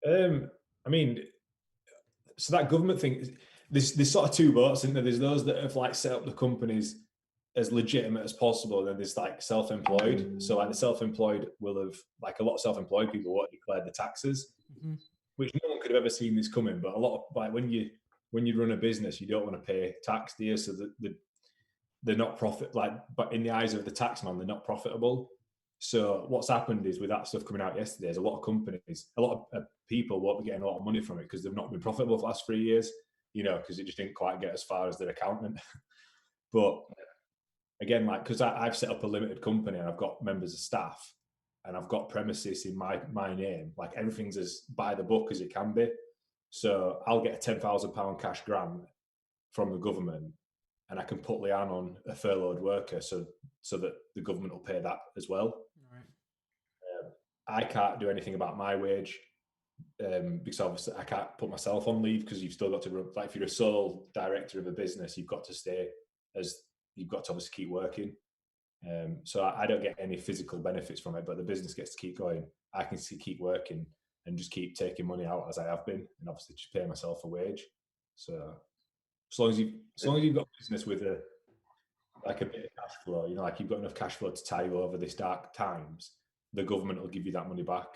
I mean, so that government thing, there's sort of two boats, isn't there? There's those that have like set up the companies as legitimate as possible, and then there's like self-employed. So like the self-employed will have, like a lot of self-employed people won't declare the taxes, which no one could have ever seen this coming. But a lot of, like, when you run a business, you don't want to pay tax, do you? So they're not profit, like, but in the eyes of the taxman, they're not profitable. So what's happened is, with that stuff coming out yesterday, is a lot of companies, a lot of people won't be getting a lot of money from it because they've not been profitable for the last 3 years, because it just didn't quite get as far as their accountant. But again, like, because I've set up a limited company and I've got members of staff and I've got premises in my name, like everything's as by the book as it can be. So I'll get a £10,000 cash grant from the government, and I can put Leanne on a furloughed worker so that the government will pay that as well. Right. I can't do anything about my wage because obviously I can't put myself on leave, because you've still got to, like, if you're a sole director of a business, you've got to obviously keep working. So I don't get any physical benefits from it, but the business gets to keep going. I can keep working and just keep taking money out as I have been, and obviously just pay myself a wage. So as long as you've got business with a bit of cash flow, like you've got enough cash flow to tie you over this dark times, the government will give you that money back.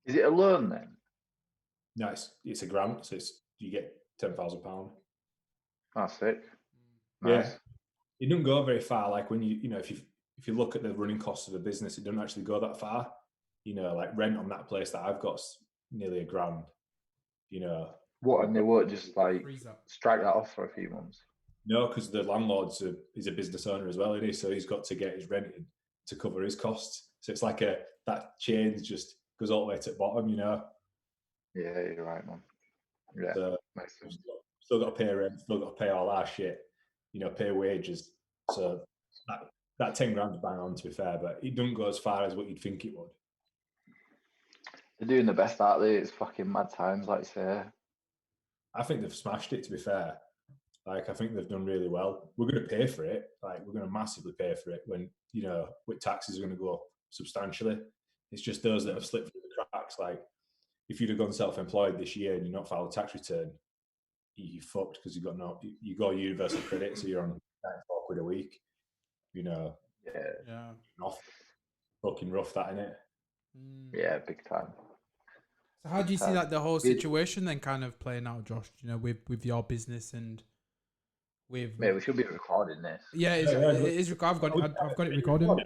Is it a loan then? No, it's a grant, so you get £10,000. That's sick. Nice. Yeah, it doesn't go very far. Like when if you look at the running costs of a business, it doesn't actually go that far. Like rent on that place that I've got is nearly £1,000. What, and they won't just like strike that off for a few months? No, because the landlord is a business owner as well, isn't he? So he's got to get his rent in to cover his costs. So it's like that chain just goes all the way to the bottom, Yeah, you're right, man. Yeah, so still got to pay rent, still got to pay all our shit, pay wages. So that 10 grand is bang on, to be fair, but it doesn't go as far as what you'd think it would. They're doing the best, aren't they? It's fucking mad times, like you say. I think they've smashed it, to be fair. Like, I think they've done really well. We're going to pay for it. Like, we're going to massively pay for it when, with taxes are going to go up substantially. It's just those that have slipped through the cracks. Like, if you'd have gone self-employed this year and you're not filed a tax return, you fucked, because you got universal credit, so you're on £94 a week. Yeah. Off. Fucking rough, that, innit? Yeah, big time. So how do you see like the whole situation then kind of playing out, Josh? With your business and with. Mate, we should be recording this. Yeah, it is. I've got it recording.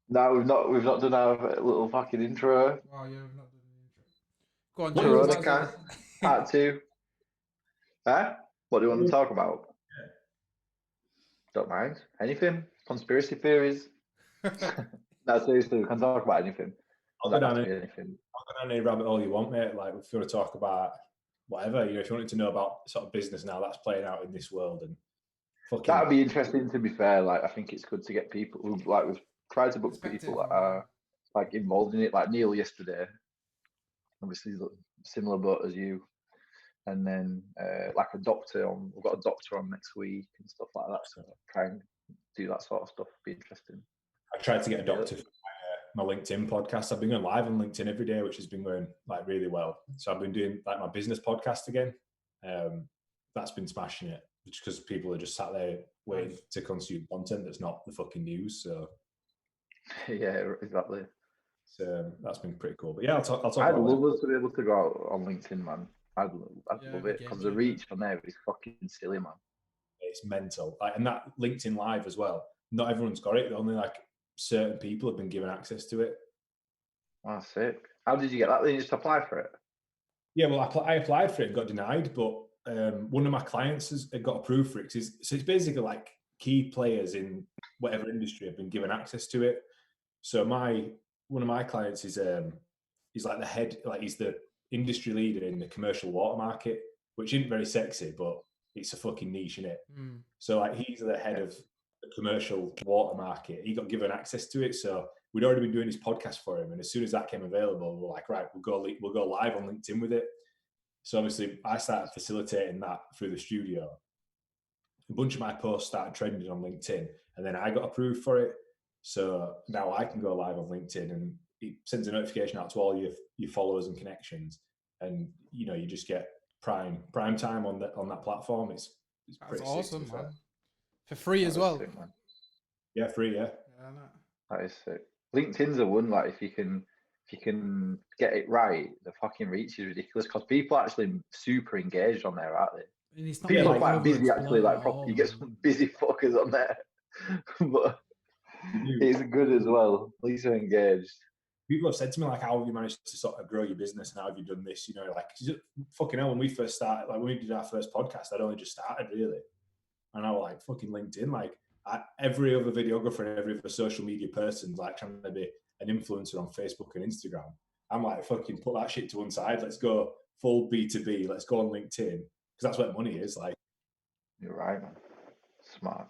No, we've not done our little fucking intro. Oh yeah, we've not done the intro. Go on, Corona part 2. Huh? What do you want to talk about? Don't mind. Anything? Conspiracy theories? No, seriously, we can talk about anything. I'll go down any rabbit hole you want, mate. Like, if you want to talk about whatever, if you wanted to know about sort of business now that's playing out in this world, and that'd be interesting, to be fair. Like, I think it's good to get people who, like, we've tried to book people that are like involved in it, like Neil yesterday, obviously similar boat as you, and then like we've got a doctor on next week and stuff like that, so try and do that sort of stuff. Be interesting. I tried to get a doctor for my LinkedIn podcast. I've been going live on LinkedIn every day, which has been going like really well. So I've been doing like my business podcast again. That's been smashing it, just because people are just sat there waiting to consume content that's not the fucking news. So yeah, exactly. So that's been pretty cool. But yeah, I'll talk. I'd love us to be able to go out on LinkedIn, man. I'd love it, because the reach on there is fucking silly, man. It's mental. Like, and that LinkedIn Live as well. Not everyone's got it. Only like certain people have been given access to it. Oh, sick. How did you get that? Then you just apply for it? Yeah, well, I applied for it and got denied, but one of my clients has got approved for it. So it's basically like key players in whatever industry have been given access to it. So one of my clients is like the head, like he's the industry leader in the commercial water market, which isn't very sexy, but it's a fucking niche, innit? So like he's the head of the commercial water market. He got given access to it, so we'd already been doing his podcast for him, and as soon as that came available, we're like, right, we'll go live on LinkedIn with it. So obviously I started facilitating that through the studio. A bunch of my posts started trending on LinkedIn, and then I got approved for it. So now I can go live on LinkedIn, and it sends a notification out to all your followers and connections, and you just get prime time on that platform. It's That's pretty awesome, sick, to be fair. man. For free as well. Sick, man. Yeah, free. Yeah. Yeah, no. That is sick. LinkedIn's a one. Like if you can get it right, the fucking reach is ridiculous because people are actually super engaged on there, aren't they? And it's not People like are quite busy actually. overexploited Like at all, you get man. some busy fuckers on there, but it's good as well. At least they're engaged. People have said to me, like, how have you managed to sort of grow your business and how have you done this? Like, fucking hell, when we first started, like, when we did our first podcast, I'd only just started, really. And I was like, fucking LinkedIn, like, every other videographer and every other social media person's like trying to be an influencer on Facebook and Instagram. I'm like, fucking put that shit to one side. Let's go full B2B. Let's go on LinkedIn because that's where money is. Like, You're right, man. Smart.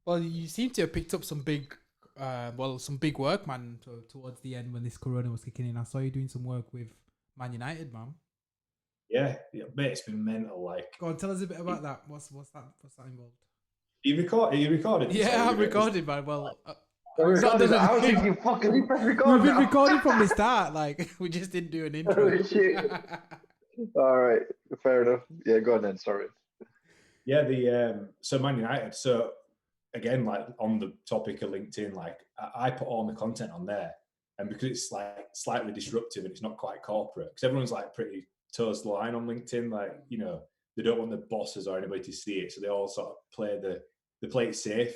Well, you seem to have picked up some big work, man, towards the end when this Corona was kicking in. I saw you doing some work with Man United, man. Yeah, mate, it's been mental. Like, go on, tell us a bit about that. What's that involved? Are you recorded? Yeah, I'm recorded, man. Well, I was thinking, fucking press record. We've been recording from the start. Like, we just didn't do an intro. Oh, shit. All right, fair enough. Yeah, go on then. Sorry. Yeah, so Man United. So again, like on the topic of LinkedIn, like I put all my content on there, and because it's like slightly disruptive and it's not quite corporate, because everyone's like pretty toes the line on LinkedIn, like they don't want the bosses or anybody to see it, so they all sort of play it safe.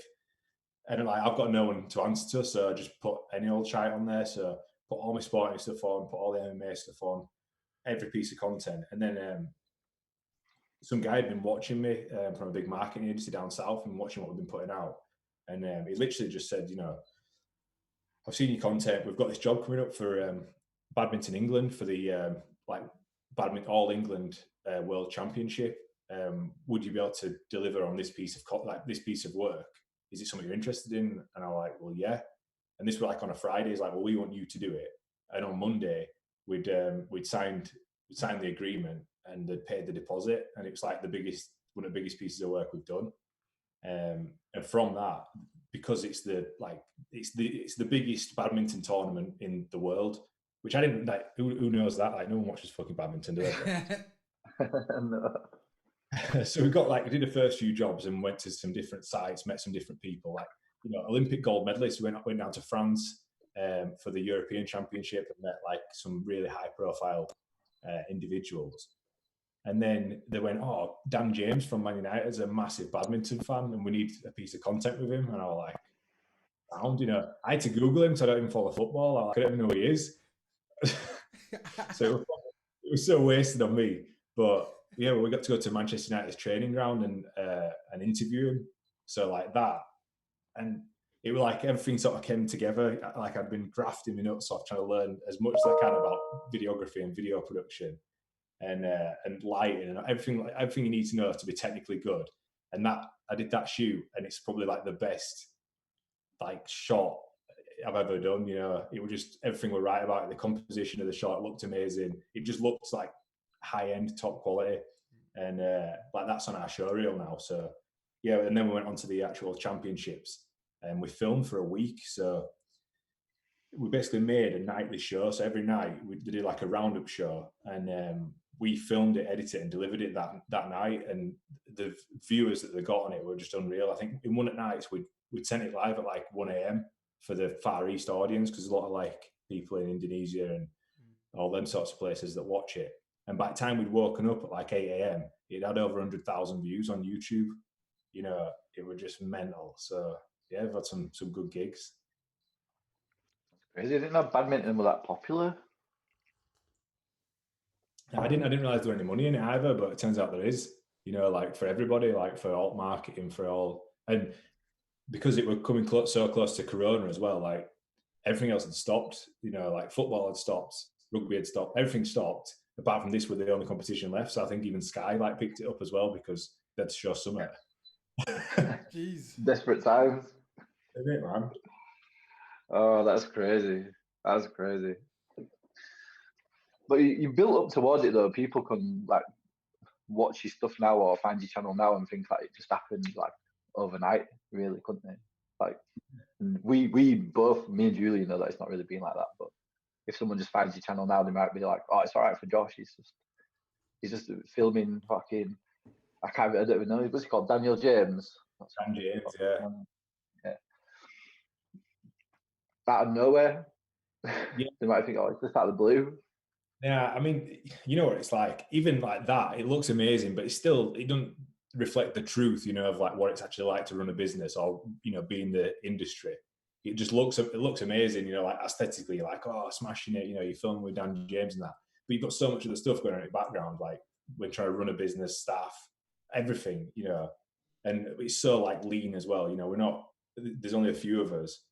And like I've got no one to answer to, so I just put any old shite on there. So put all my sporting stuff on, put all the MMA stuff on, every piece of content, and then some guy had been watching me from a big marketing agency down south and watching what we've been putting out. And he literally just said, I've seen your content. We've got this job coming up for Badminton England for the Badminton All England World Championship. Would you be able to deliver on this piece of work? Is it something you're interested in? And I'm like, well, yeah. And this was like on a Friday. He's like, well, we want you to do it. And on Monday, we'd signed the agreement and they'd paid the deposit, and it was like one of the biggest pieces of work we've done. And from that, because it's the biggest badminton tournament in the world, which I didn't like. Who knows that? Like, no one watches fucking badminton, do they? No. So we did the first few jobs and went to some different sites, met some different people, like Olympic gold medalists. We went down to France for the European Championship and met like some really high profile individuals. And then they went, oh, Dan James from Man United is a massive badminton fan and we need a piece of content with him. And I was like, I had to Google him because I don't even follow football. I don't even know who he is. So it was so wasted on me. But yeah, we got to go to Manchester United's training ground and interview him. So like that. And it was like everything sort of came together. Like I'd been grafting my nuts off trying to learn as much as I can about videography and video production and lighting and everything you need to know to be technically good. And that I did that shoot, and it's probably like the best like shot I've ever done. It was just everything were right about it. The composition of the shot looked amazing. It just looked like high end, top quality, and like that's on our show reel now. So yeah, and then we went on to the actual championships, and we filmed for a week. So we basically made a nightly show. So every night we did like a roundup show, and we filmed it, edited it, and delivered it that night. And the viewers that they got on it were just unreal. I think in one at nights we'd sent it live at like 1 a.m. for the Far East audience, because there's a lot of like people in Indonesia and all them sorts of places that watch it. And by the time we'd woken up at like 8 a.m., it had over 100,000 views on YouTube. It was just mental. So yeah, we've had some good gigs. Crazy. I didn't know badminton was that popular. I didn't realize there was any money in it either, but it turns out there is. Like for everybody, like for alt marketing, for all, and because it were coming so close to Corona as well, like everything else had stopped. Like football had stopped, rugby had stopped, everything stopped. Apart from this, were the only competition left. So I think even Sky like picked it up as well because they had to show something. Jeez, desperate times. Isn't it, man? Oh, that's crazy. That's crazy. But you built up towards it though. People can like watch your stuff now or find your channel now and think like it just happened like overnight, really, couldn't they? Like And we both, me and Julie, know that it's not really been like that. But if someone just finds your channel now, they might be like, "Oh, it's all right for Josh. He's just filming fucking. I don't even know. What's he called? Daniel James. Dan James, yeah. Yeah. Out of nowhere, Yeah. they might think, "Oh, it's just out of the blue." Yeah, I mean, you know what it's like. Even like that, it looks amazing, but it doesn't reflect the truth, of like what it's actually like to run a business or be in the industry. It looks amazing, like aesthetically, you're like, oh, smashing it, you film with Dan James and that. But you've got so much of the stuff going on in the background, like when trying to run a business, staff, everything, and it's so like lean as well. There's only a few of us.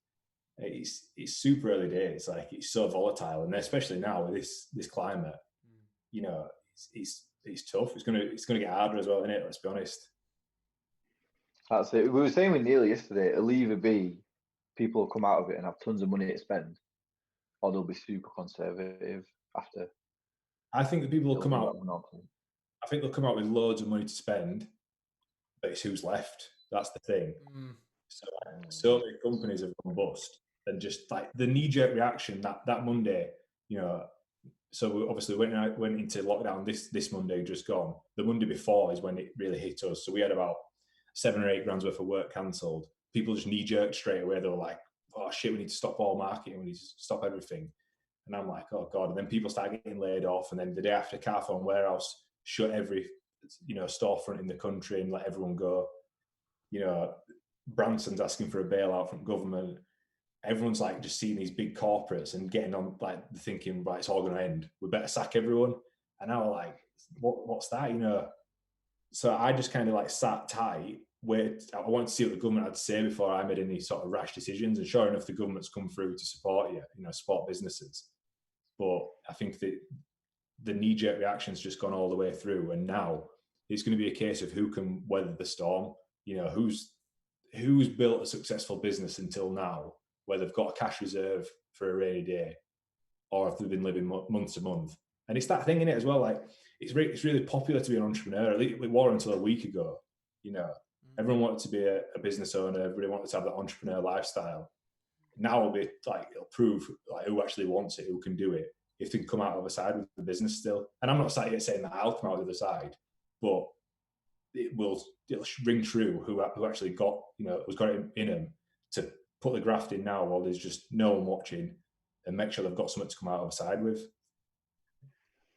It's super early days. Like it's so volatile, and especially now with this climate, it's tough. It's gonna get harder as well, isn't it? Let's be honest. That's it. We were saying with Neil yesterday, it'll either be people will come out of it and have tons of money to spend, or they'll be super conservative after. I think that people will come out. I think they'll come out with loads of money to spend, but it's who's left. That's the thing. So many companies have gone bust, and just like the knee-jerk reaction that Monday, So we obviously went into lockdown this Monday just gone. The Monday before is when it really hit us. So we had about 7 or 8 grand's worth of work cancelled. People just knee-jerked straight away. They were like, oh shit, we need to stop all marketing. We need to stop everything. And I'm like, oh God. And then people started getting laid off. And then the day after, Carphone Warehouse shut every, storefront in the country and let everyone go. Branson's asking for a bailout from government. Everyone's like just seeing these big corporates and getting on like thinking, right, it's all going to end. We better sack everyone. And now we're like, what's that? So I just kind of like sat tight. I wanted to see what the government had to say before I made any sort of rash decisions. And sure enough, the government's come through to support support businesses. But I think that the knee-jerk reaction's just gone all the way through. And now it's going to be a case of who can weather the storm. Who's built a successful business until now, where they've got a cash reserve for a rainy day, or if they've been living month to month. And it's that thing in it as well. Like it's really popular to be an entrepreneur. At least it was until a week ago. Everyone wanted to be a business owner. Everybody wanted to have that entrepreneur lifestyle. Now it'll prove like who actually wants it, who can do it, if they can come out of the side with the business still. And I'm not sat here saying that I'll come out of the side, but it'll ring true who actually got who's got it in them to put the graft in now while there's just no one watching, and make sure they've got something to come out of the side with.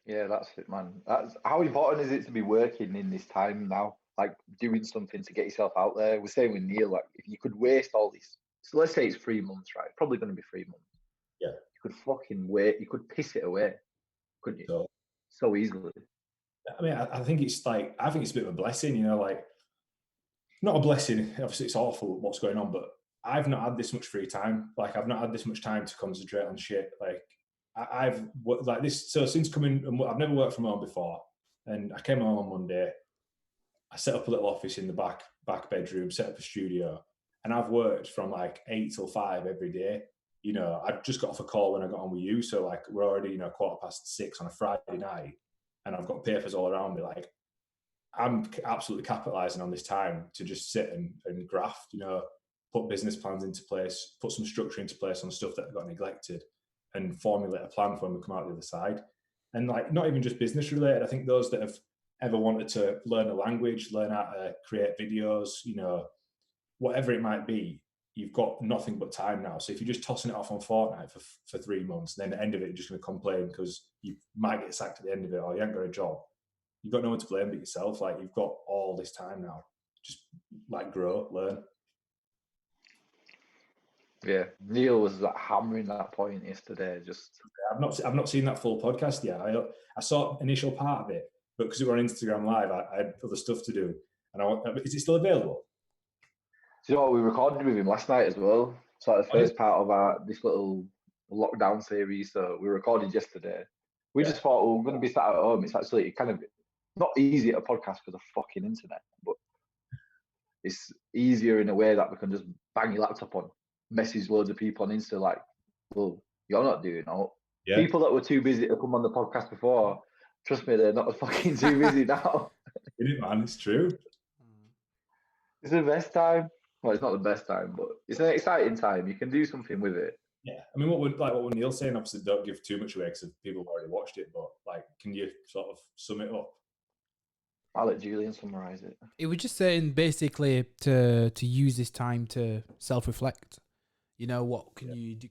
Yeah, that's it, man. That's how important is it to be working in this time now, like doing something to get yourself out there. We're saying with Neil, like if you could waste all this, so let's say it's 3 months, right? Probably going to be 3 months. Yeah, you could fucking wait. You could piss it away, couldn't you? So easily. I mean, I think it's a bit of a blessing, like not a blessing. Obviously, it's awful what's going on, but I've not had this much free time. Like I've not had this much time to concentrate on shit. Like I've like this. So since coming, I've never worked from home before, and I came home on Monday. I set up a little office in the back bedroom, set up a studio, and I've worked from like 8 till 5 every day. I just got off a call when I got on with you, so like we're already 6:15 on a Friday night, and I've got papers all around me. Like I'm absolutely capitalizing on this time to just sit and graft. Put business plans into place, put some structure into place on stuff that got neglected, and formulate a plan for when we come out the other side. And like not even just business related. I think those that have ever wanted to learn a language, learn how to create videos, whatever it might be, you've got nothing but time now. So if you're just tossing it off on Fortnite for 3 months, then at the end of it, you're just going to complain because you might get sacked at the end of it, or you ain't got a job. You've got no one to blame but yourself. Like you've got all this time now. Just like grow, learn. Yeah, Neil was like hammering that point yesterday. I've not seen that full podcast yet. I saw initial part of it, but because we were on Instagram Live, I had other stuff to do. And is it still available? So you know what, we recorded with him last night as well. So like the first part of this little lockdown series. So we recorded yesterday. We just thought, well, we're going to be sat at home. It's actually kind of not easy at a podcast because of fucking internet, but it's easier in a way that we can just bang your laptop on, message loads of people on Insta like, well, you're not doing that. Yeah. People that were too busy to come on the podcast before, trust me, they're not fucking too busy now. Isn't it, man? It's true. It's the best time. Well, it's not the best time, but it's an exciting time. You can do something with it. Yeah, I mean, what Neil's saying, obviously, don't give too much away because people have already watched it. But like, can you sort of sum it up? I'll let Julian summarize it. It was just saying basically to use this time to self-reflect. You know, what can you do?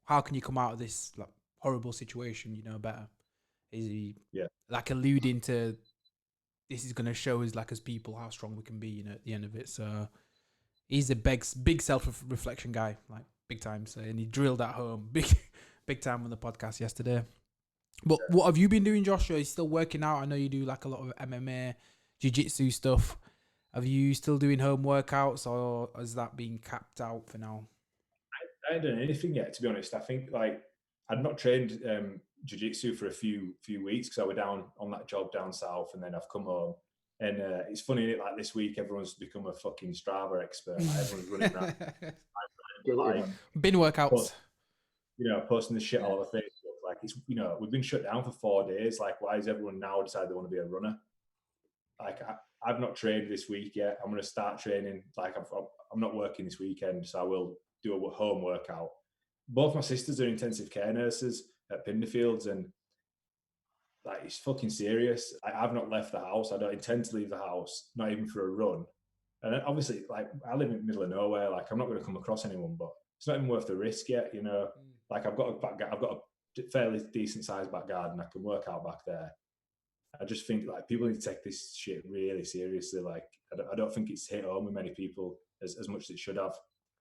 How can you come out of this like horrible situation? You know, better. Is he like alluding to this is going to show us like as people how strong we can be? You know, at the end of it. So he's a big self-reflection guy, like big time. So and he drilled that home big time on the podcast yesterday. But what have you been doing, Josh? Are you still working out? I know you do like a lot of MMA, jiu-jitsu stuff. Have you still doing home workouts, or has that been capped out for now? I haven't done anything yet, to be honest. I think like I'd not trained jiu-jitsu for a few weeks because I was down on that job down south, and then I've come home. And it's funny, like this week, everyone's become a fucking Strava expert. Like, everyone's running around. Like, bin workouts. Posting the shit all over Facebook. Like it's, we've been shut down for 4 days. Like, why is everyone now decided they want to be a runner? Like, I've not trained this week yet. I'm going to start training. Like, I'm not working this weekend, so I will do a home workout. Both my sisters are intensive care nurses at Pinderfields, and like, it's fucking serious. I've not left the house. I don't intend to leave the house, not even for a run. And obviously, like, I live in the middle of nowhere. Like, I'm not going to come across anyone, but it's not even worth the risk yet. Like, I've got a fairly decent sized back garden. I can work out back there. I just think like people need to take this shit really seriously. Like, I don't think it's hit home with many people as much as it should have.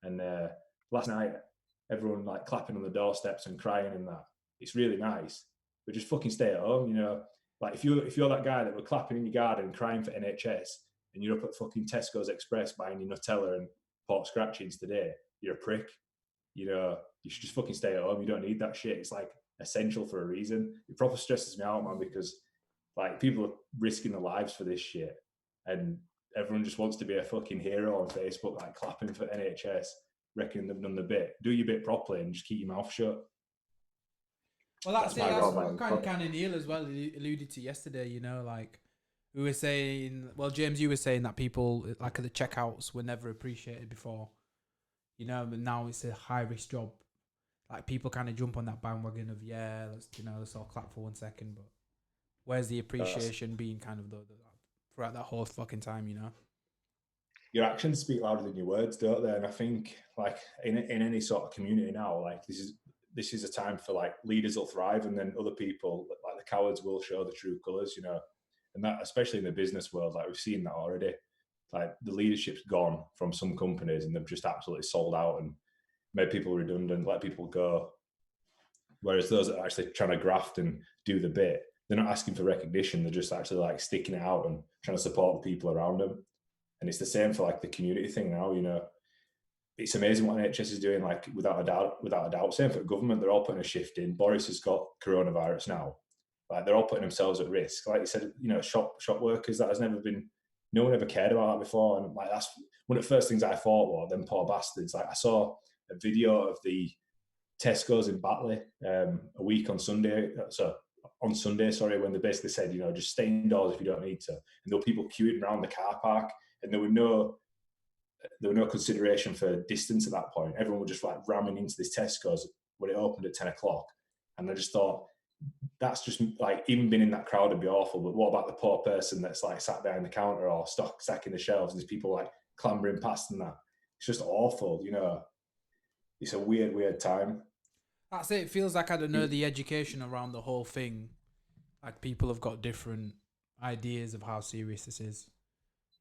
And last night, everyone like clapping on the doorsteps and crying and that. It's really nice, but just fucking stay at home. Like if you're that guy that were clapping in your garden and crying for NHS, and you're up at fucking Tesco's Express buying your Nutella and pork scratchings today, you're a prick. You should just fucking stay at home. You don't need that shit. It's like essential for a reason. It proper stresses me out, man, because like people are risking their lives for this shit, and everyone just wants to be a fucking hero on Facebook, like clapping for NHS, reckoning they've done the bit. Do your bit properly and just keep your mouth shut. Well, that's what kind of Neil as well alluded to yesterday. Like we were saying. Well, James, you were saying that people like at the checkouts were never appreciated before. But now it's a high risk job. Like people kind of jump on that bandwagon of let's all clap for 1 second, but where's the appreciation being kind of throughout that whole fucking time? Your actions speak louder than your words, don't they? And I think like in any sort of community now, like this is a time for like leaders will thrive, and then other people like the cowards will show the true colours, and that especially in the business world, like we've seen that already. Like the leadership's gone from some companies, and they've just absolutely sold out and made people redundant, let people go. Whereas those that are actually trying to graft and do the bit, they're not asking for recognition. They're just actually like sticking it out and trying to support the people around them. And it's the same for like the community thing now. It's amazing what NHS is doing. Like without a doubt. Same for the government. They're all putting a shift in. Boris has got coronavirus now. Like they're all putting themselves at risk. Like you said, shop workers. That has never been. No one ever cared about that before. And like that's one of the first things I thought was them poor bastards. Like I saw a video of the Tesco's in Batley a week on Sunday. On Sunday, when they basically said, just stay indoors if you don't need to. And there were people queuing around the car park, and there were no consideration for distance at that point. Everyone was just like ramming into this Tesco's when it opened at 10 o'clock. And I just thought, that's just like, even being in that crowd would be awful, but what about the poor person that's like sat behind the counter or stacking the shelves, and there's people like clambering past and that. It's just awful, It's a weird time. That's it. It feels like, I don't know, the education around the whole thing, like people have got different ideas of how serious this is.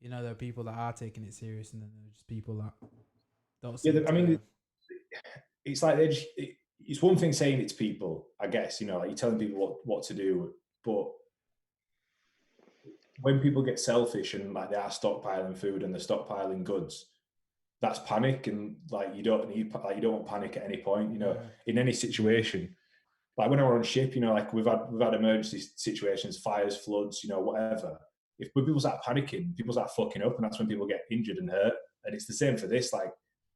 There are people that are taking it serious, and then there are just people that don't. It's like it's one thing saying it's people, I guess, like you're telling people what to do, but when people get selfish and like they are stockpiling food and they're stockpiling goods, that's panic, and like you don't want panic at any point, in any situation. Like when I were on ship, like we've had emergency situations, fires, floods, whatever. When people start panicking, people start fucking up, and that's when people get injured and hurt. And it's the same for this. Like,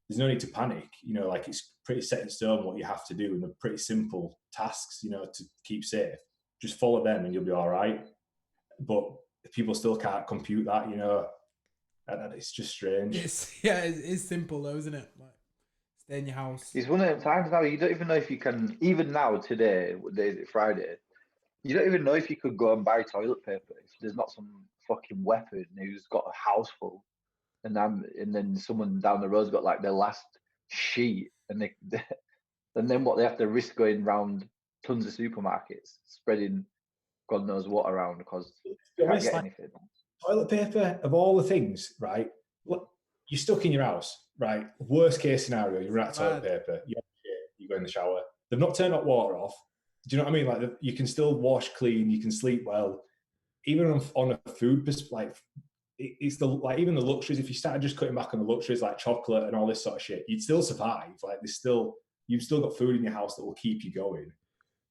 there's no need to panic. Like it's pretty set in stone what you have to do, and they're pretty simple tasks, to keep safe. Just follow them, and you'll be all right. But people still can't compute that, and it's just strange. It's simple though, isn't it? Like, stay in your house. It's one of them times now you don't even know if you can. Even now, today, what day is it? Friday. You don't even know if you could go and buy toilet paper if there's not some fucking weapon who's got a house full, and then someone down the road's got like their last sheet, and and then what they have to risk going round tons of supermarkets spreading God knows what around because they can't get anything. Toilet paper, of all the things, right? Look, you're stuck in your house, right? Worst case scenario, you run out of toilet paper, you go in the shower. They've not turned hot water off. Do you know what I mean? Like, you can still wash clean, you can sleep well. Even on a food perspective, like, it's even the luxuries. If you started just cutting back on the luxuries like chocolate and all this sort of shit, you'd still survive. Like, you've still got food in your house that will keep you going.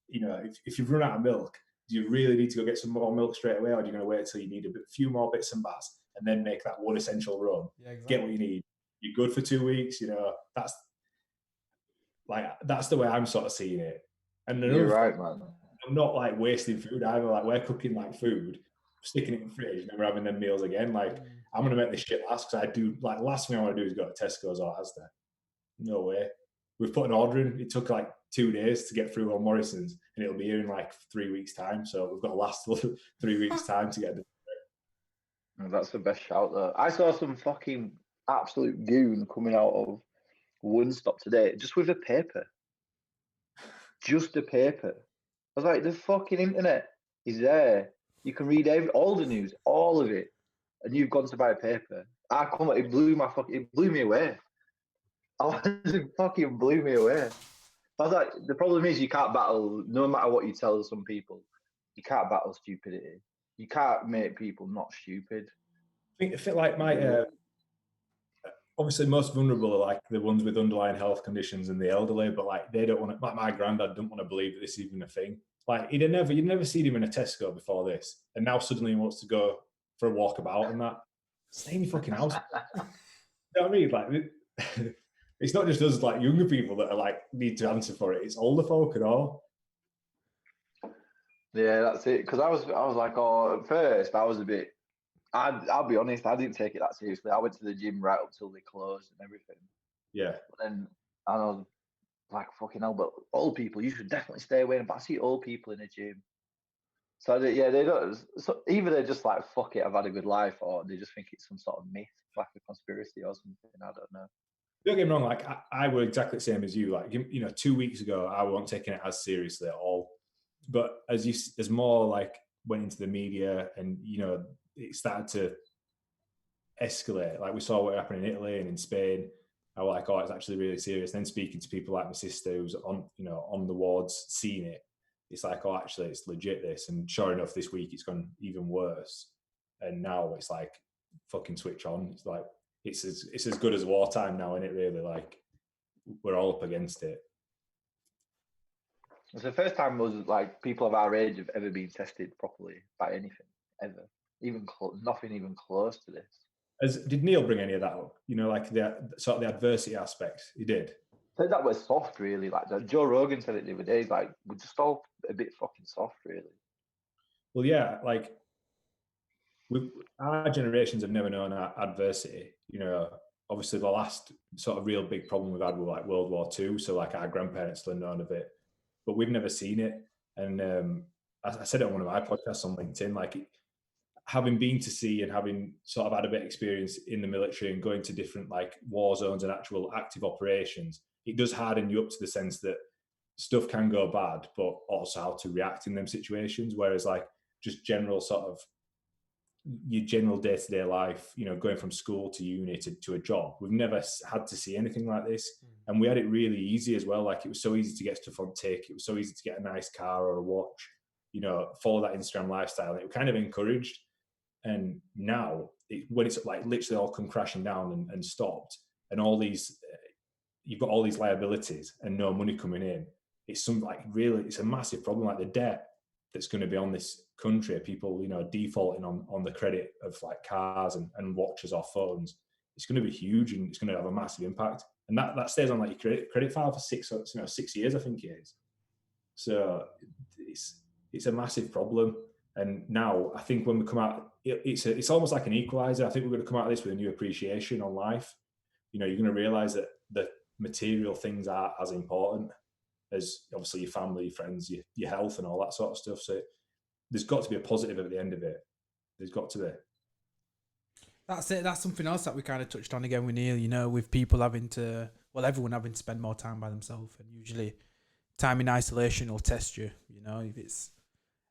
You know, if you've run out of milk, do you really need to go get some more milk straight away, or are you going to wait till you need a few more bits and bats and then make that one essential run? Yeah, exactly. Get what you need. You're good for 2 weeks. You know, that's the way I'm sort of seeing it. And you're right, man. I'm not like wasting food either. Like, we're cooking like food, sticking it in the fridge, never having them meals again. Like, I'm going to make this shit last because I do. Like, last thing I want to do is go to Tesco's or Asda. No way. We've put an order in. It took like 2 days to get through on Morrison's, and it'll be here in like 3 weeks' time. So we've got to last 3 weeks' time to get it. That's the best shout, though. I saw some fucking absolute goon coming out of One Stop today, just with a paper. Just a paper. I was like, the fucking internet is there. You can read all the news, all of it, and you've gone to buy a paper. It blew me away. It fucking blew me away. I was like, the problem is you can't battle, no matter what you tell some people, you can't battle stupidity. You can't make people not stupid. I feel like obviously most vulnerable are like the ones with underlying health conditions and the elderly, but like they don't want to, like my granddad didn't want to believe that this is even a thing. Like you'd never seen him in a Tesco before this, and now suddenly he wants to go for a walkabout and that. Stay in your fucking house. You know what I mean? Like it's not just us like younger people that are like need to answer for it. It's older folk and all. Yeah, that's it. Because I was like, oh, at first I was a bit. I'll be honest, I didn't take it that seriously. I went to the gym right up till they closed and everything. Yeah. But then I was like, fucking hell, but old people, you should definitely stay away. But I see old people in the gym. So they don't. So either they're just like, fuck it, I've had a good life, or they just think it's some sort of myth, like a conspiracy or something. I don't know. Don't get me wrong, like I were exactly the same as you. Like, you know, 2 weeks ago, I wasn't taking it as seriously at all. But as more like went into the media and, you know, it started to escalate. Like we saw what happened in Italy and in Spain. I was like, oh, it's actually really serious. And then speaking to people like my sister who's on the wards, seeing it, it's like, oh, actually, it's legit this. And sure enough, this week it's gone even worse. And now it's like fucking switch on. It's like it's as good as wartime now, isn't it? Really, like we're all up against it. It's the first time was like people of our age have ever been tested properly by anything ever, nothing even close to this. Did Neil bring any of that up? You know, like the sort of the adversity aspects. He did. I think that was soft, really. Like Joe Rogan said it the other day. He's like, we're just all a bit fucking soft, really. Well, yeah, like our generations have never known adversity. You know, obviously the last sort of real big problem we've had was like World War II. So like our grandparents still known of it, but we've never seen it. And I said it on one of my podcasts on LinkedIn, like having been to sea and having sort of had a bit of experience in the military and going to different like war zones and actual active operations, it does harden you up to the sense that stuff can go bad, but also how to react in them situations. Whereas like just general sort of your general day-to-day life, you know, going from school to uni to a job, we've never had to see anything like this. And we had it really easy as well. Like it was so easy to get stuff on tick. It was so easy to get a nice car or a watch, you know, follow that Instagram lifestyle. And it was kind of encouraged. And now when it's like literally all come crashing down and stopped, and all these, you've got all these liabilities and no money coming in. It's it's a massive problem. Like the debt that's going to be on this country, people, you know, defaulting on the credit of like cars and watches or phones. It's going to be huge and it's going to have a massive impact. And that stays on like your credit file for 6 years, I think it is. So it's a massive problem. And now I think when we come out, it's almost like an equalizer. I think we're going to come out of this with a new appreciation on life. You know, you're going to realize that the material things are as important as obviously your family, your friends, your health, and all that sort of stuff. So there's got to be a positive at the end of it. There's got to be. That's it. That's something else that we kind of touched on again with Neil, you know, with people having to, well, everyone having to spend more time by themselves. And usually time in isolation will test you, you know, if it's,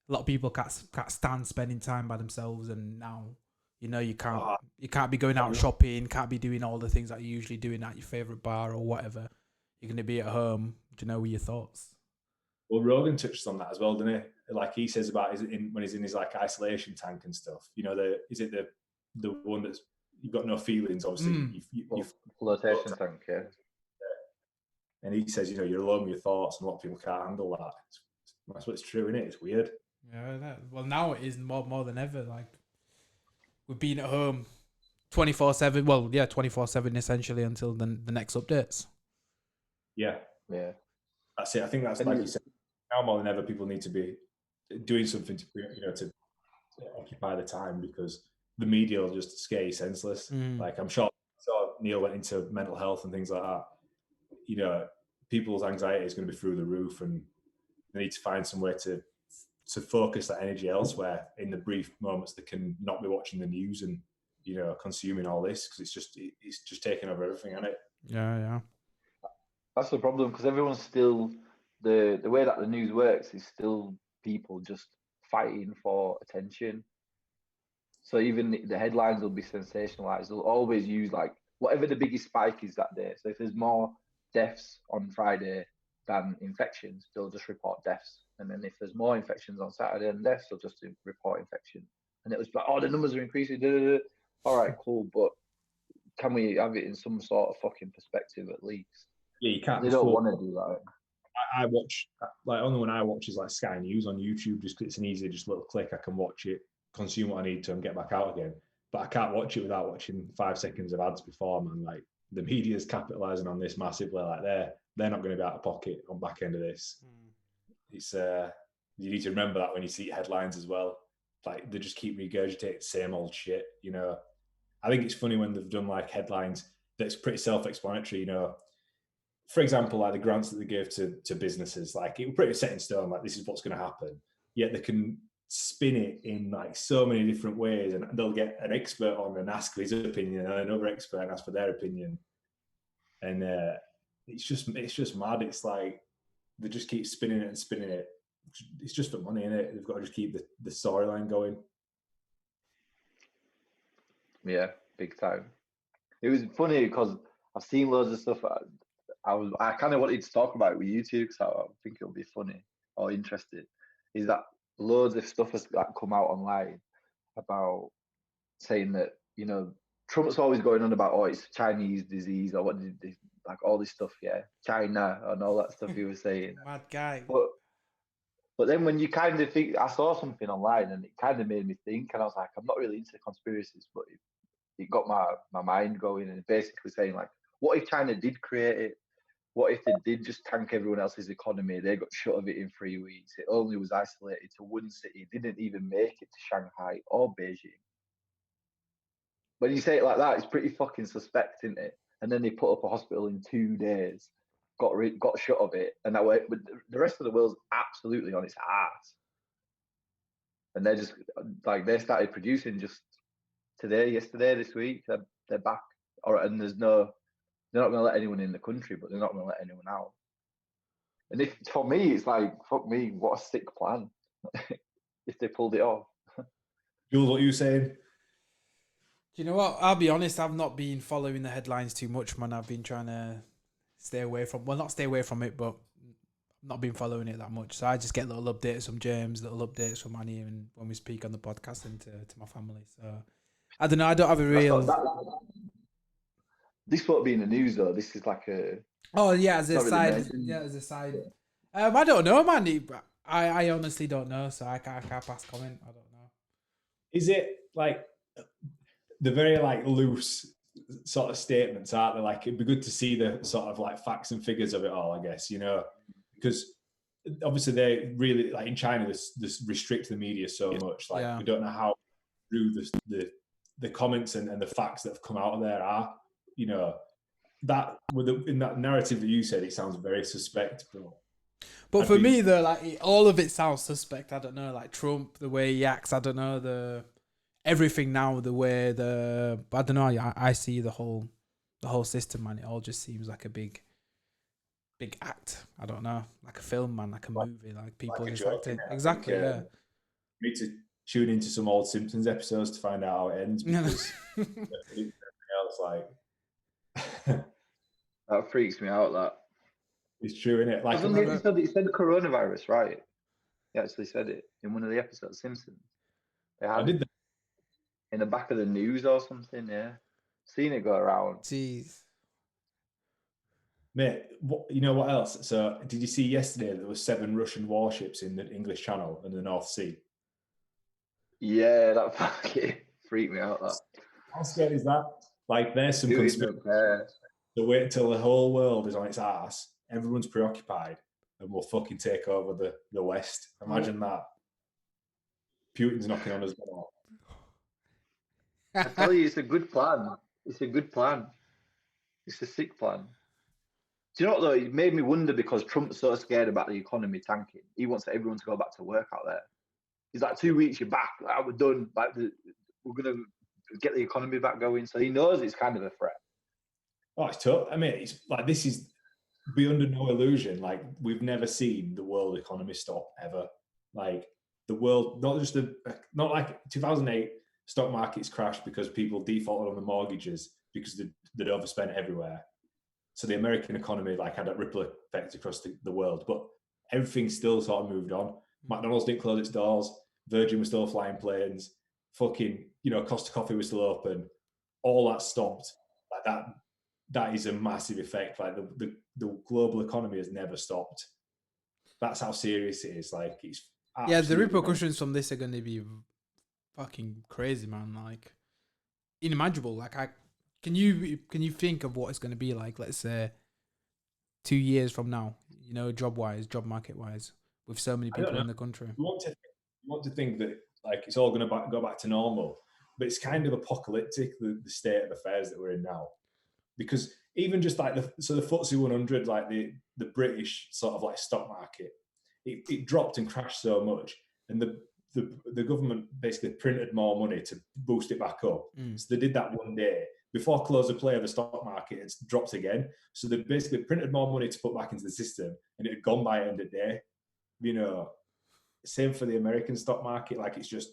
a lot of people can't stand spending time by themselves. And now, you know, you can't be going out shopping, can't be doing all the things that you're usually doing at your favourite bar or whatever. You're going to be at home, do you know, with your thoughts. Well, Rogan touched on that as well, didn't he? Like he says about when he's in his like isolation tank and stuff. You know, the one that's you've got no feelings, obviously. Flotation tank, yeah. And he says, you know, you're alone with your thoughts, and a lot of people can't handle that. That's what's true, isn't it? It's weird. Yeah, well, now it is more than ever. Like, we've been at home 24/7. Well, yeah, 24/7 essentially until the next updates. Yeah. That's it. I think that's like you said. Now more than ever, people need to be doing something to, you know, to occupy the time, because the media will just scare you senseless. Like I'm sure Neil went into mental health and things like that. You know, people's anxiety is going to be through the roof, and they need to find some way to focus that energy elsewhere in the brief moments that can not be watching the news and, you know, consuming all this, because it's just taking over everything, isn't it? Yeah. That's the problem, because everyone's still the way that the news works is still people just fighting for attention. So even the headlines will be sensationalized. They'll always use like whatever the biggest spike is that day. So if there's more deaths on Friday than infections, they'll just report deaths. And then if there's more infections on Saturday than deaths, they'll just report infection. And it was like, oh, the numbers are increasing. All right, cool. But can we have it in some sort of fucking perspective at least? Yeah, you can't. They don't want to do that. I watch, like, only when I watch is like Sky News on YouTube, just because it's an easy, just little click. I can watch it, consume what I need to, and get back out again. But I can't watch it without watching 5 seconds of ads before, man. Like, the media's capitalizing on this massively. Like, they're not going to be out of pocket on back end of this. It's you need to remember that when you see headlines as well. Like, they just keep regurgitating the same old shit, you know. I think it's funny when they've done like headlines that's pretty self-explanatory, you know. For example, like the grants that they give to businesses, like it was pretty set in stone, like this is what's going to happen. Yet they can spin it in like so many different ways, and they'll get an expert on and ask for his opinion, and another expert and ask for their opinion. And it's just mad. It's like they just keep spinning it and spinning it. It's just for money, innit? They've got to just keep the storyline going. Yeah, big time. It was funny because I've seen loads of stuff. I kind of wanted to talk about it with you too, because I think it'll be funny or interesting. Is that loads of stuff has come out online about saying that, you know, Trump's always going on about, oh, it's Chinese disease or what did they, like all this stuff, yeah, China and all that stuff he was saying. Mad guy. But then when you kind of think, I saw something online and it kind of made me think, and I was like, I'm not really into conspiracies, but it got my mind going, and basically saying like, what if China did create it? What if they did just tank everyone else's economy? They got shut of it in 3 weeks. It only was isolated to one city. It didn't even make it to Shanghai or Beijing. When you say it like that, it's pretty fucking suspect, isn't it? And then they put up a hospital in 2 days, got shut of it, and that way, the rest of the world's absolutely on its ass. And they're just like, they started producing just yesterday, this week. They're back. All right, and they're not going to let anyone in the country, but they're not going to let anyone out. And for me, it's like, fuck me, what a sick plan if they pulled it off. Jules, what are you saying? Do you know what? I'll be honest, I've not been following the headlines too much, man. I've been trying to stay away from, well, not stay away from it, but not been following it that much. So I just get little updates from James, little updates from Annie, and when we speak on the podcast and to my family. So I don't know. I don't have a real... This won't be in the news though. This is like a... Oh yeah, as a side. Yeah, as a side. I don't know, man. I honestly don't know, so I can't pass comment. I don't know. Is it like the very like loose sort of statements, aren't they? Like, it'd be good to see the sort of like facts and figures of it all, I guess, you know, because obviously they really like in China. This restrict the media so much. Like we don't know how true the comments and the facts that have come out of there are. You know, that in that narrative that you said, it sounds very suspect, But for me, though, like all of it sounds suspect. I don't know, like Trump, the way he acts. I don't know everything now. The way I don't know. I see the whole system, man. It all just seems like a big act. I don't know, like a film, man, like a movie, like people just acting. Exactly, yeah. You need to tune into some old Simpsons episodes to find out how it ends because everything else, like that freaks me out. That it's true, isn't it? Like he said coronavirus, right? He actually said it in one of the episodes, Simpsons. I did that in the back of the news or something. Yeah, seen it go around. Jeez. Mate, you know what else? So, did you see yesterday there were 7 Russian warships in the English Channel and the North Sea? Yeah, that fucking freaked me out. That. How scary is that? Like, there's some conspiracy. So wait until the whole world is on its ass, everyone's preoccupied, and we'll fucking take over the West. Imagine that. Putin's knocking on us door. I tell you, it's a good plan. It's a good plan. It's a sick plan. Do you know what, though? It made me wonder because Trump's so scared about the economy tanking. He wants everyone to go back to work out there. He's like, 2 weeks, you're back. Like, we're done. Like, we're going to get the economy back going. So he knows it's kind of a threat. Oh, it's tough. I mean, it's like, this is, be under no illusion. Like, we've never seen the world economy stop ever. Like, the world, not like 2008, stock markets crashed because people defaulted on the mortgages because they'd overspent everywhere. So the American economy like had a ripple effect across the world, but everything still sort of moved on. McDonald's didn't close its doors. Virgin was still flying planes. Fucking, Costa Coffee was still open. All that stopped. Like that is a massive effect. Like the global economy has never stopped. That's how serious it is. Like it's the repercussions from this are going to be fucking crazy, man. Like unimaginable. Like can you think of what it's going to be like? Let's say 2 years from now, job market wise, with so many people in the country. You want to think that like it's all going to go back to normal, but it's kind of apocalyptic the state of affairs that we're in now, because even just like the FTSE 100, like the British sort of like stock market, it dropped and crashed so much, and the government basically printed more money to boost it back up. So they did that one day. Before close of play of the stock market, it's dropped again. So they basically printed more money to put back into the system, and it had gone by end of day. Same for the American stock market. Like it's just,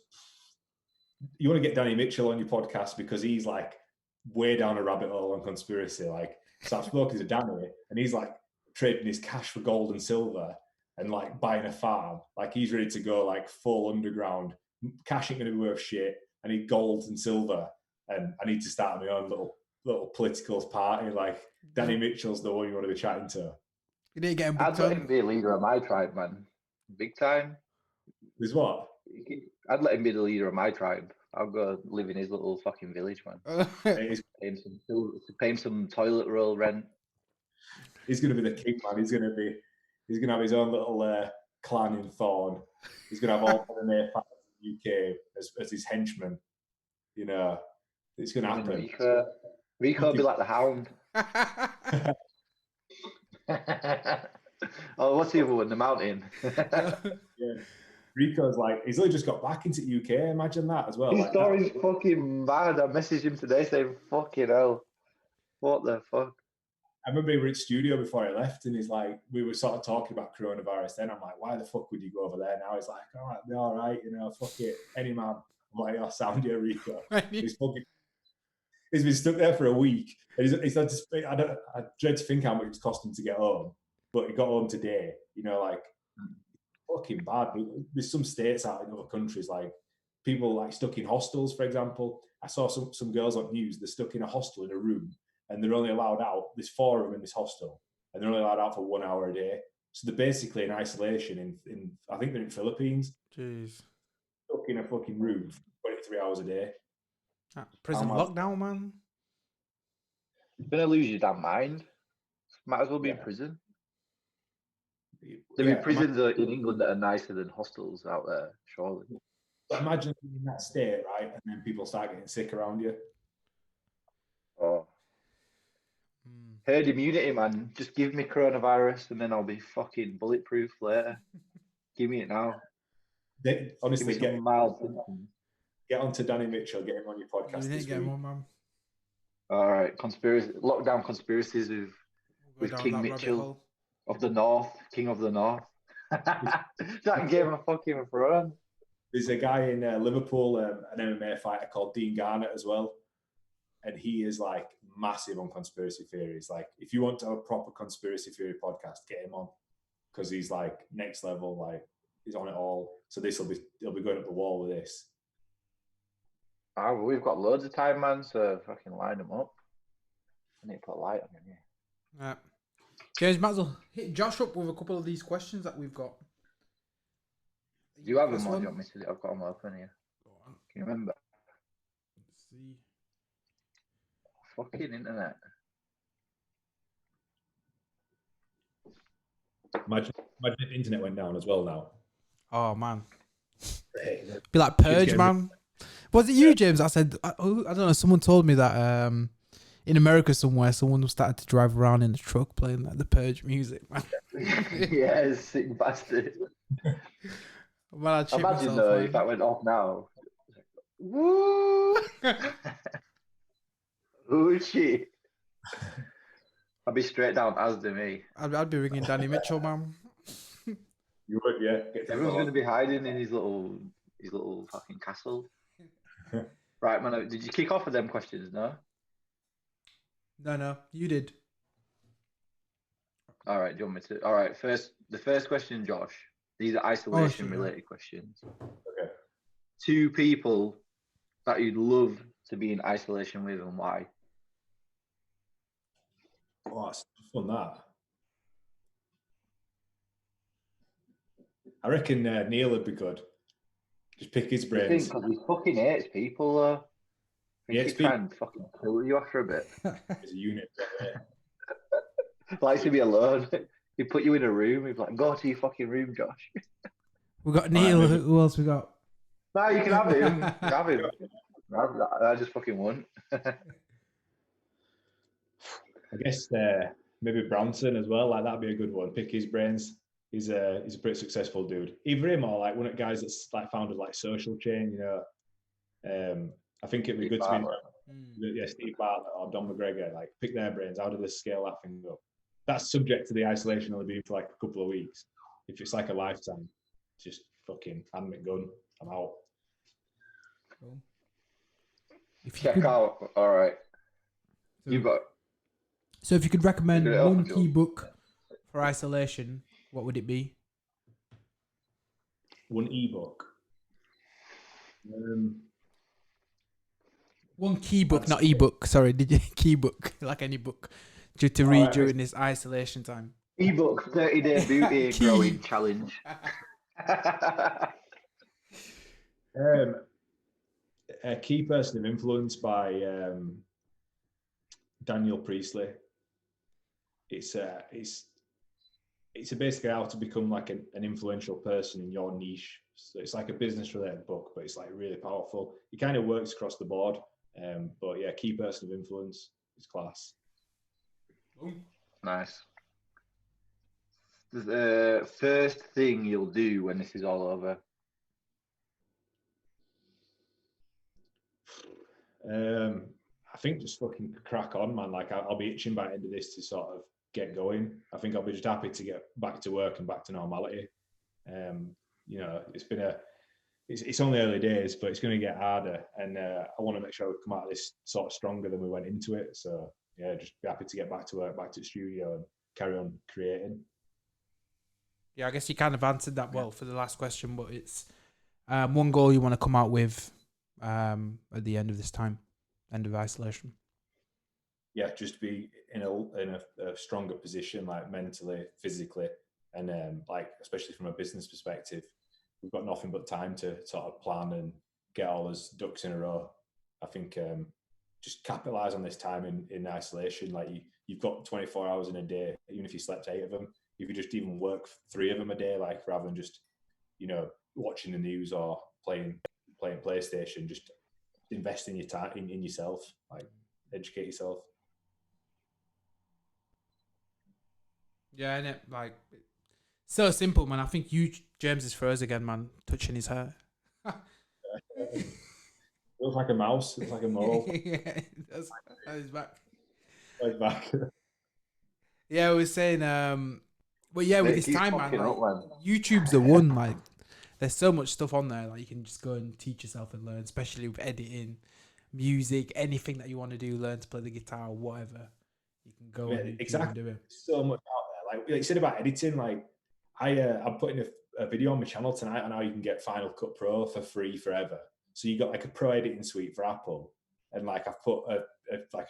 you want to get Danny Mitchell on your podcast because he's like way down a rabbit hole on conspiracy. Like, so I've spoken to Danny, and he's like trading his cash for gold and silver and like buying a farm. Like he's ready to go like full underground. Cash ain't going to be worth shit. I need gold and silver. And I need to start my own little political party. Like Danny Mitchell's the one you want to be chatting to. You didn't get him. I'd let him be a leader of my tribe, man. Big time. With what? I'd let him be the leader of my tribe. I'll go live in his little fucking village, man. Pay him some toilet roll rent. He's going to be the king, man. He's going to have his own little clan in Thorn. He's going to have all the main fans in the UK as his henchmen. It's going to happen. Rico will be like the Hound. Oh, what's the other one? The Mountain. Yeah. Rico's like, he's only just got back into UK. Imagine that as well. His story's fucking mad. I messaged him today saying, fucking hell. What the fuck? I remember he was in studio before he left, and he's like, we were sort of talking about coronavirus then. I'm like, why the fuck would you go over there now? He's like, all right, be all right, fuck it. Any man. I'm like, oh, sound you, Rico. He's been stuck there for a week. And he's had to speak. I dread to think how much it's cost him to get home, but he got home today. Like fucking bad. There's some states out in other countries, like people like stuck in hostels, for example. I saw some girls on news. They're stuck in a hostel in a room, and they're only allowed out. There's 4 of them in this hostel, and they're only allowed out for 1 hour a day. So they're basically in isolation. In I think they're in Philippines. Jeez. Stuck in a fucking room for 23 hours a day. Prison lockdown, man. You're gonna lose your damn mind. Might as well be in prison. There'll be prisons in England that are nicer than hostels out there, surely. Imagine being in that state, right? And then people start getting sick around you. Oh. Herd immunity, man. Just give me coronavirus and then I'll be fucking bulletproof later. Give me it now. Honestly, give me some mild symptoms. Get on to Danny Mitchell, get him on your podcast this week. Man. All right, lockdown conspiracies with King Mitchell of the North, King of the North. That Game of fucking Thrones. There's a guy in Liverpool, an MMA fighter called Dean Garnett as well, and he is like massive on conspiracy theories. Like, if you want to have a proper conspiracy theory podcast, get him on, because he's like next level. Like, he's on it all. So he'll be going up the wall with this. Oh, well, we've got loads of time, man. So fucking line them up. I need to put a light on him here. Yeah. James, might as well hit Josh up with a couple of these questions that we've got. Do you have them, or do you want me to? I've got them open here. Can you remember? Let's see. Fucking internet. Imagine if the internet went down as well now. Oh man. Be like Purge, man. Was it you, James? I said, I don't know. Someone told me that in America somewhere, someone started to drive around in a truck playing like the Purge music, man. Yeah, sick bastard. Well, imagine though if that went off now. Woo! Oh shit! I'd be straight down as to me. I'd be ringing Danny Mitchell, man. You would, yeah. Everyone's going to be hiding in his little fucking castle. Right, man. Did you kick off with them questions? No. No, you did. All right. Do you want me to? All right. The first question, Josh. These are isolation-related questions. Okay. 2 people that you'd love to be in isolation with, and why? Oh, it's fun, that. I reckon Neil would be good. Just pick his brains. Because he fucking hates people, though. I think he try and fucking kill you after a bit. As a unit. Likes to be alone. He'd put you in a room. He'd be like, go to your fucking room, Josh. We got Neil. Who else we got? No, you can have him. Have him. I just fucking won. I guess maybe Branson as well. Like, that'd be a good one. Pick his brains. He's a pretty successful dude. Either him or like one of the guys that's like founded like Social Chain. You know, I think it'd be good to be Steve Bartlett or Don McGregor. Like, pick their brains. How do they scale that thing up? That's subject to the isolation only being for like a couple of weeks. If it's like a lifetime, just fucking hand me gun. I'm out. Cool. Check out. All right. You got. So if you could recommend one key book for isolation, what would it be? One ebook. One key book, not ebook. Sorry, did you key book like any book to read during this isolation time? Ebook 30-day beauty growing challenge. A Key Person of Influence by Daniel Priestley. It's basically how to become like an influential person in your niche. So it's like a business related book, but it's like really powerful. It kind of works across the board. But yeah, Key Person of Influence is class. Nice. The first thing you'll do when this is all over? I think just fucking crack on, man. Like, I'll be itching by the end of this to sort of get going. I think I'll be just happy to get back to work and back to normality. You know, it's only early days, but it's going to get harder, and I want to make sure we come out of this sort of stronger than we went into it. So yeah, just be happy to get back to work, back to the studio, and carry on creating. Yeah, I guess you kind of answered that well for the last question, but it's one goal you want to come out with at the end of this time, end of isolation. Yeah, just be in a stronger position, like mentally, physically, and like especially from a business perspective, we've got nothing but time to sort of plan and get all those ducks in a row. I think just capitalize on this time in isolation. Like, you've got 24 hours in a day, even if you slept 8 of them, if you just even work 3 of them a day, like rather than just, you know, watching the news or playing PlayStation, just invest in your time, in yourself, like educate yourself. Yeah, and it like so simple, man. I think James is froze again, man, touching his hair. It looks like a mouse. It's like a mole. Yeah, it does. Oh, he's back. Like back. Yeah, I was saying, but yeah, with It this keeps time, man, popping like, up, man. YouTube's the one. Like, there's so much stuff on there. Like, you can just go and teach yourself and learn, especially with editing, music, anything that you want to do. Learn to play the guitar, whatever. You can go on YouTube exactly. and do it. So much out there. Like you said about editing, like I'm putting a video on my channel tonight on how you can get Final Cut Pro for free forever. So you got like a pro editing suite for Apple, and like I've put a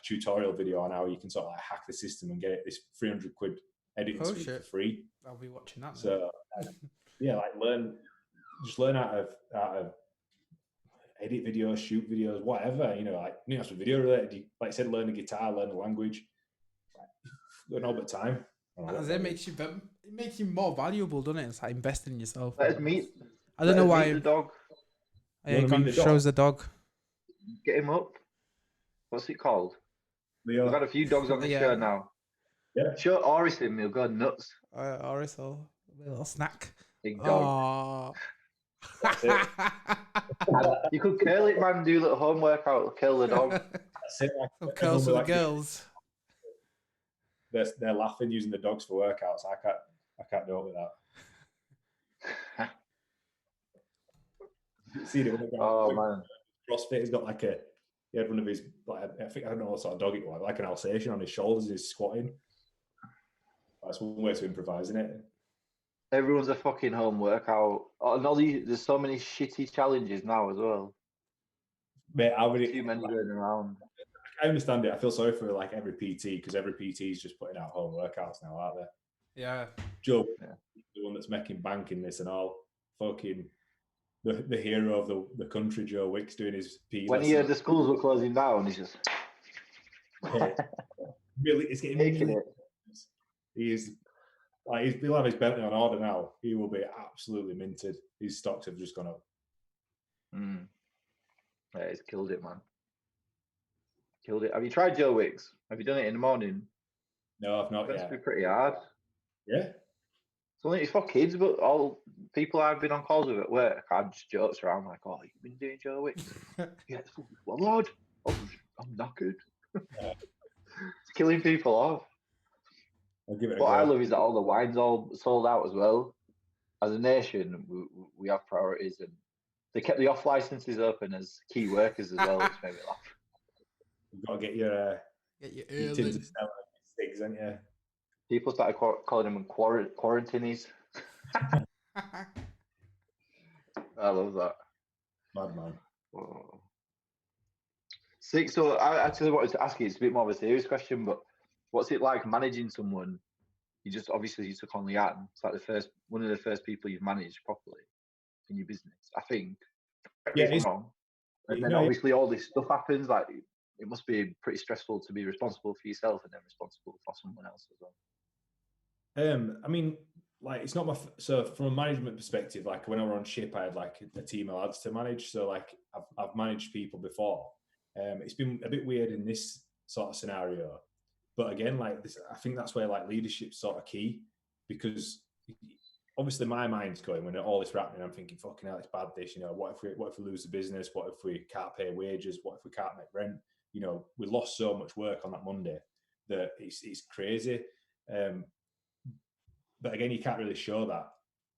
tutorial video on how you can sort of like hack the system and get this 300 quid editing suite for free. I'll be watching that. So yeah, like learn how to edit videos, shoot videos, whatever. You know, like that's video related. Like I said, learn the guitar, learn the language. Got no but time. It makes you more valuable, doesn't it? It's like investing in yourself. Let us meet. I don't know why. The dog. Shows the dog. Get him up. What's it called? Leo. We've got a few dogs on the show now. Yeah. Show Oris him, he'll go nuts. Oris, a little snack. Big dog. Oh. You could curl it, man. Do a little home workout. Kill the dog. That's it. Like, Some curls for the girls. They're laughing using the dogs for workouts. I can't do it with that. See it when man. CrossFit. He's got like he had one of his, like, I don't know what sort of dog it was, like an Alsatian on his shoulders. He's squatting. That's one way to improvise, isn't it? Everyone's a fucking home workout. There's so many shitty challenges now as well. Mate, too many going around. I understand it. I feel sorry for like every PT because every PT is just putting out home workouts now, aren't they? Yeah. Joe, the one that's making bank in this and all, fucking the hero of the country, Joe Wicks, doing his PE. When he heard the schools were closing down, he's just really, it's getting taking it. He is like he'll have his Bentley on order now. He will be absolutely minted. His stocks have just gone up. Yeah, he's killed it, man. Killed it. Have you tried Joe Wicks? Have you done it in the morning? No, I've not yet. That's pretty hard. Yeah. It's for kids, but all people I've been on calls with at work, I just jokes around like, "Oh, you've been doing Joe Wicks?" Yeah, well, Lord, I'm knackered. It's killing people off. I'll give it a what go. I love is that all the wine's all sold out as well. As a nation, we have priorities, and they kept the off licenses open as key workers as well, which made me laugh. You've got to get your tins of sticks, haven't you? People started calling them quarantinis. I love that. Madman. Oh. Sick. So I actually wanted to ask you, it's a bit more of a serious question, but what's it like managing someone? You took on Leanne. It's like one of the first people you've managed properly in your business, I think. Yeah, if I'm wrong. And then obviously all this stuff happens. Like it must be pretty stressful to be responsible for yourself and then responsible for someone else as well. I mean, like it's not so from a management perspective, like when I were on ship, I had like a team of lads to manage. So like I've managed people before. It's been a bit weird in this sort of scenario, but again, like this, I think that's where like leadership's sort of key, because obviously my mind's going when all this happening. I'm thinking, fucking hell, it's bad. This, you know, what if we lose the business? What if we can't pay wages? What if we can't make rent? You know, we lost so much work on that Monday that it's crazy. But again, you can't really show that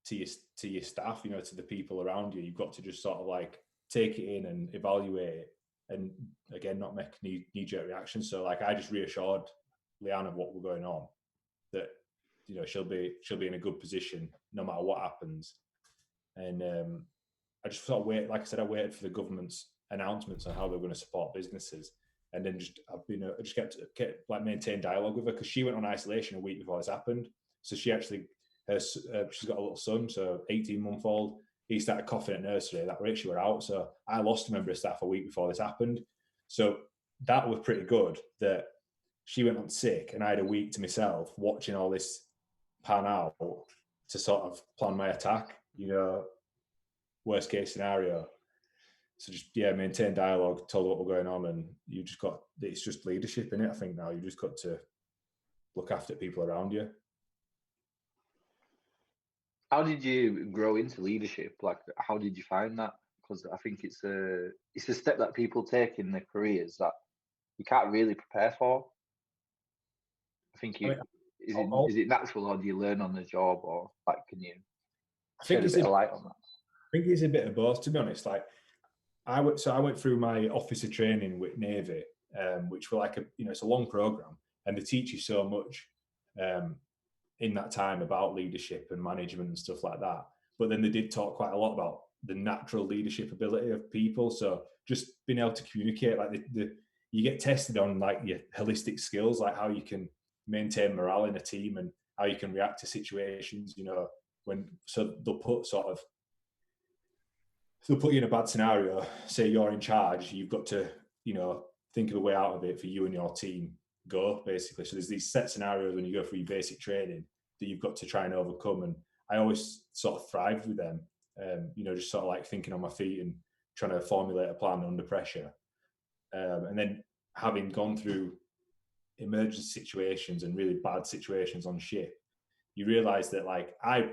to your staff, you know, to the people around you. You've got to just sort of like take it in and evaluate it, and again, not make knee-jerk reactions. So like I just reassured Leanne of what was going on, that you know she'll be in a good position no matter what happens. And I just sort of wait, like I said, I waited for the government's announcements on how they're going to support businesses, and then I just kept like maintain dialogue with her, because she went on isolation a week before this happened. So she actually she's got a little son, so 18-month-old. He started coughing at nursery. That rate she were out. So I lost a member of staff a week before this happened. So that was pretty good that she went on sick and I had a week to myself watching all this pan out to sort of plan my attack, worst case scenario. So just, maintain dialogue, tell what we're going on, and it's just leadership in it. I think now you just got to look after people around you. How did you grow into leadership? Like, how did you find that? Because I think it's a step that people take in their careers that you can't really prepare for. I think is it natural, or do you learn on the job, or like can you shed a bit of light on that? I think it's a bit of both, to be honest. Like I went through my officer training with Navy, which were like it's a long program, and they teach you so much in that time about leadership and management and stuff like that. But then they did talk quite a lot about the natural leadership ability of people. So just being able to communicate, like you get tested on like your holistic skills, like how you can maintain morale in a team and how you can react to situations, so they'll put you in a bad scenario, say you're in charge, you've got to, think of a way out of it for you and your team go, basically. So there's these set scenarios when you go through your basic training that you've got to try and overcome. And I always sort of thrived with them, just sort of like thinking on my feet and trying to formulate a plan under pressure. And then having gone through emergency situations and really bad situations on ship, you realize that like I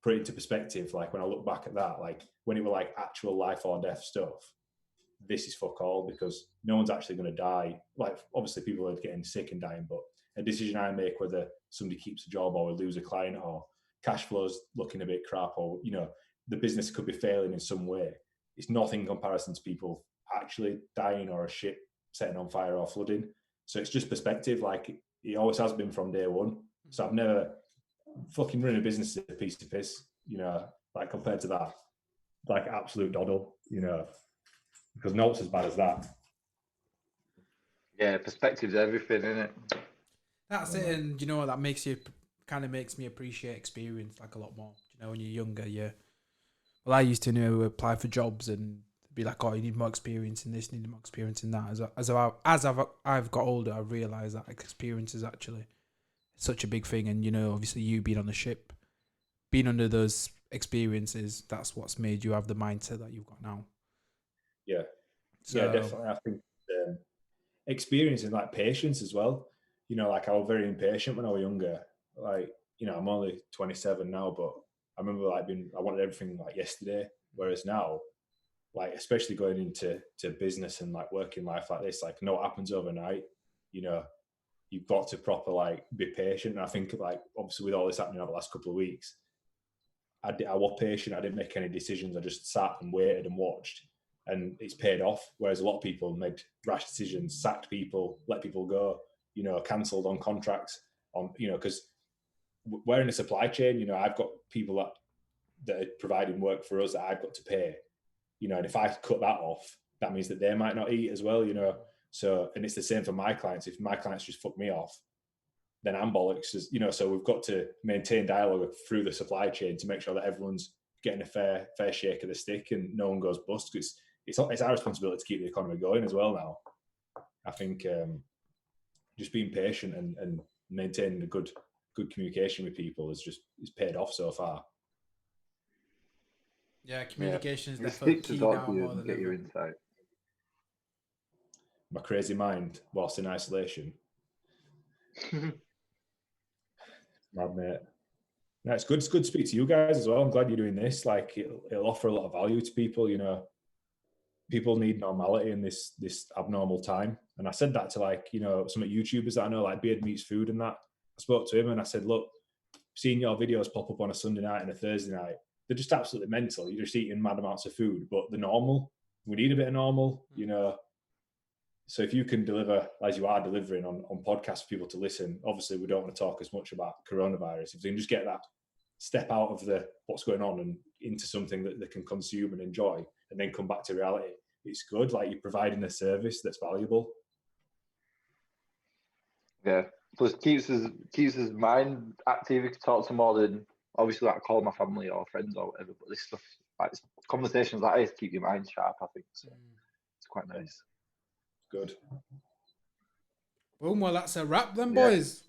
put it into perspective, like when I look back at that, like when it were like actual life or death stuff, this is fuck all, because no one's actually going to die. Like obviously people are getting sick and dying, but a decision I make whether somebody keeps a job or we lose a client or cash flow's looking a bit crap, or the business could be failing in some way, it's nothing in comparison to people actually dying or a ship setting on fire or flooding. So it's just perspective, like it always has been from day one. So I've never fucking run a business as a piece of piss, like compared to that, like absolute doddle, because no one's as bad as that. Yeah, perspective's everything, isn't it? That's it, and that makes me appreciate experience like a lot more. When you're younger, well, I used to apply for jobs and be like, oh, you need more experience in this, need more experience in that. As I've got older, I realised that experience is actually such a big thing, and obviously you being on the ship, being under those experiences, that's what's made you have the mindset that you've got now. Yeah, definitely. I think experience and like patience as well. Like I was very impatient when I was younger. Like I'm only 27 now, but I remember like I wanted everything like yesterday. Whereas now, like especially going into business and like working life like this, like no, it happens overnight. You've got to proper like be patient. And I think like obviously with all this happening over the last couple of weeks, I was patient. I didn't make any decisions. I just sat and waited and watched, and it's paid off. Whereas a lot of people made rash decisions, sacked people, let people go, cancelled on contracts, because we're in a supply chain. I've got people that are providing work for us that I've got to pay. And if I cut that off, that means that they might not eat as well. So, and it's the same for my clients. If my clients just fuck me off, then I'm bollocks. So we've got to maintain dialogue through the supply chain to make sure that everyone's getting a fair shake of the stick and no one goes bust. It's our responsibility to keep the economy going as well now. I think just being patient and maintaining a good communication with people is paid off so far. Yeah, communication is definitely key now more than get ever. Your insight. My crazy mind whilst in isolation. Mad, mate. No, it's good to speak to you guys as well. I'm glad you're doing this. Like it'll offer a lot of value to people. People need normality in this abnormal time. And I said that to some YouTubers that I know, like Beard Meets Food and that. I spoke to him and I said, look, seeing your videos pop up on a Sunday night and a Thursday night, they're just absolutely mental. You're just eating mad amounts of food, but they're normal. We need a bit of normal, So if you can deliver, as you are delivering on podcasts for people to listen, obviously we don't want to talk as much about coronavirus. If they can just get that step out of what's going on and into something that they can consume and enjoy and then come back to reality, it's good. Like you're providing a service that's valuable. Yeah. Plus keeps his mind active. You can talk to more than obviously like call my family or friends or whatever, but this stuff, like conversations like this, keep your mind sharp, I think. So it's quite nice. Good. Boom, well that's a wrap then, boys.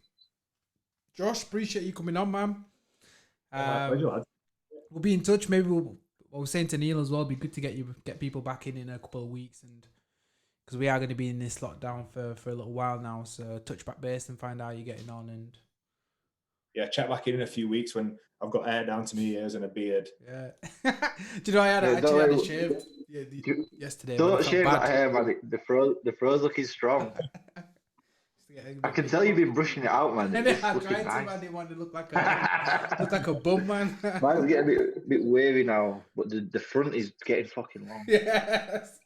Josh, appreciate you coming on, man. My pleasure, lads. We'll be in touch. Maybe I was saying to Neil as well. It'd be good to get people back in a couple of weeks, and because we are going to be in this lockdown for a little while now. So touch back base and find out how you're getting on. And yeah, check back in a few weeks when I've got hair down to my ears and a beard. Yeah. Do you know I had a shave yesterday? Don't shave that hair, man. The fro's looking strong. I can tell you've been brushing it out, man. It's I looking tried nice. to, man. It wanted to look like a bum, man. Mine's getting a bit wavy now, but the front is getting fucking long. Yes.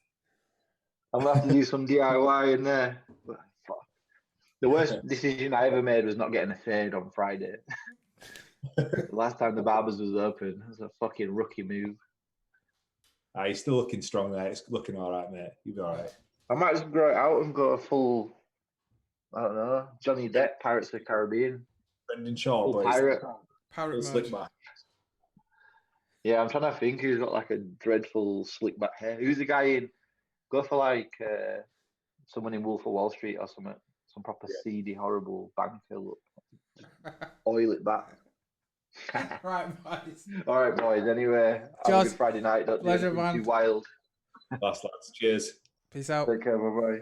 I'm gonna have to do some DIY in there. But, fuck. The worst decision I ever made was not getting a fade on Friday. The last time the barbers was open, it was a fucking rookie move. You're still looking strong there. It's looking all right, mate. You'll be all right. I might just grow it out and go a full, I don't know, Johnny Depp, Pirates of the Caribbean. Brendan Shaw, Full boys. pirate Slick back. Yeah, I'm trying to think who's got like a dreadful slick back hair. Who's the guy in? Go for like someone in Wolf of Wall Street or something. Some proper seedy, horrible banker look. Oil it back. Right, boys. All right, boys. Anyway, have a good Friday night. Don't do Pleasure, anything man. too wild. Lads. Cheers. Peace out. Take care. Bye bye.